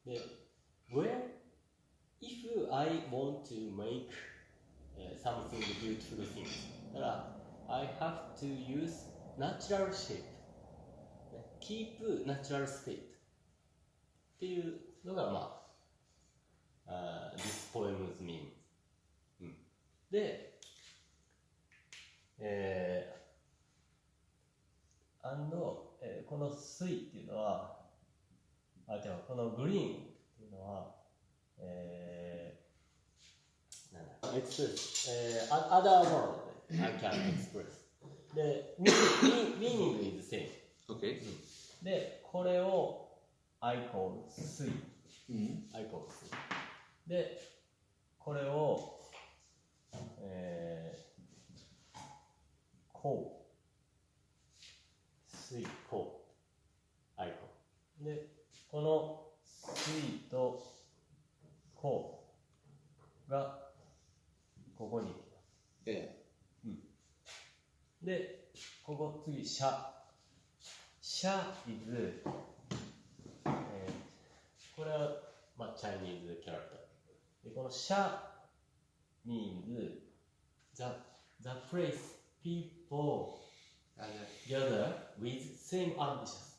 で、if I want to make something beautiful things, だから I have to use natural shape, keep natural state っていうのがまあ、this poem's meaning、で、この水っていうのは、じゃあこのグリーンっていうのは、express, other word I can express. で、meaning is same. Okay. で、これを I call 水。I call 水。で、これを、こう。水、こう。I call。で、この水とこうがここに行きます。で、ここ次、シャ。シャ is、これは、まあ、Chinese character。で、このシャ means the place people gather with same ambitions.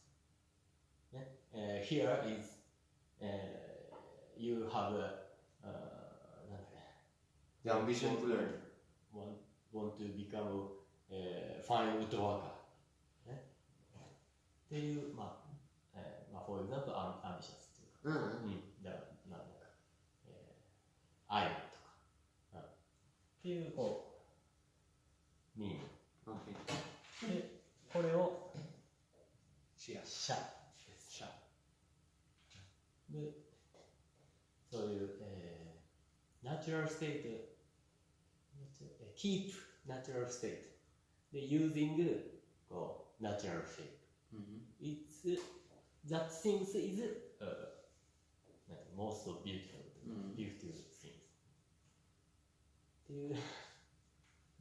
Here is you have the ambition to learn. Want to become fine woodworker. っていう、まあ、for example, ambitious っていうか、だから、なんだか、愛とか、っていう、こう、ミーニング。で、これを、シャです。シャ。で、そういう、ナチュラルステート、keep natural state で using こう natural shape、it's that things is most beautiful things っていう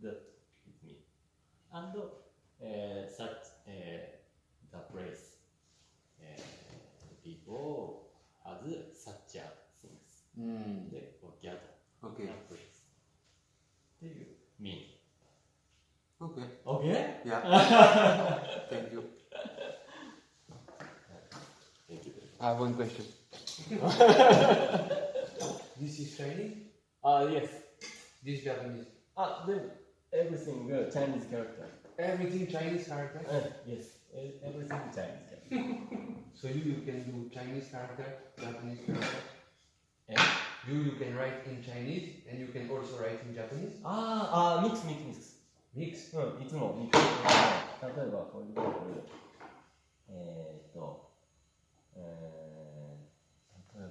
that is me and such the place people has such a things、で gather Okay. that place っていう meaning. Okay. Okay? Yeah. Thank you. Thank you. I have one question. This is Chinese? Yes. This is Japanese? Then everything Chinese character. Everything Chinese character? Yes. Everything Chinese character. So you can do Chinese character, Japanese character? And? You can write in Chinese and you can also write in Japanese? Mix. Mix? いつもミックス。例えばこういう例えばね、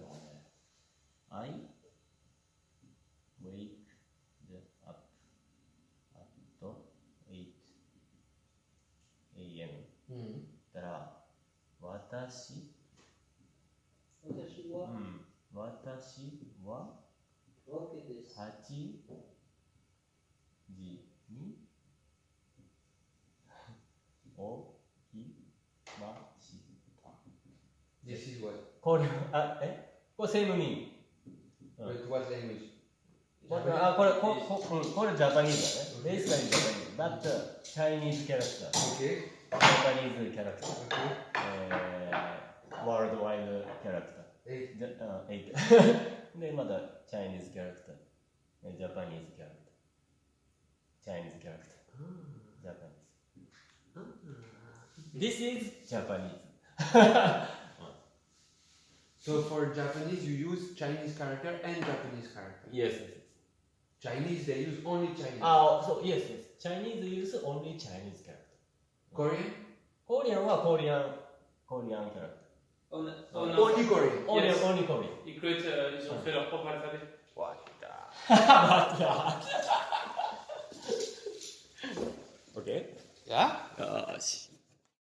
I wake up at 8 a.m. だから私は8時に起きました。This is what? これセームミーニング。But what language? これジャパニーズだね。ベースがジャパニーズ。But Chinese character. Okay. Japanese character. Okay. Worldwide character. 8. で、また Chinese character. Japanese character. Chinese character. Japanese. This is Japanese. So for Japanese you use Chinese character and Japanese character? Yes. Chinese they use only Chinese? So yes. Chinese use only Chinese character. Korean? Korean はKorean character. Only Korean? Only Korean. Ils ont fait leur propre alphabet. What? Okay? Yeah? よし。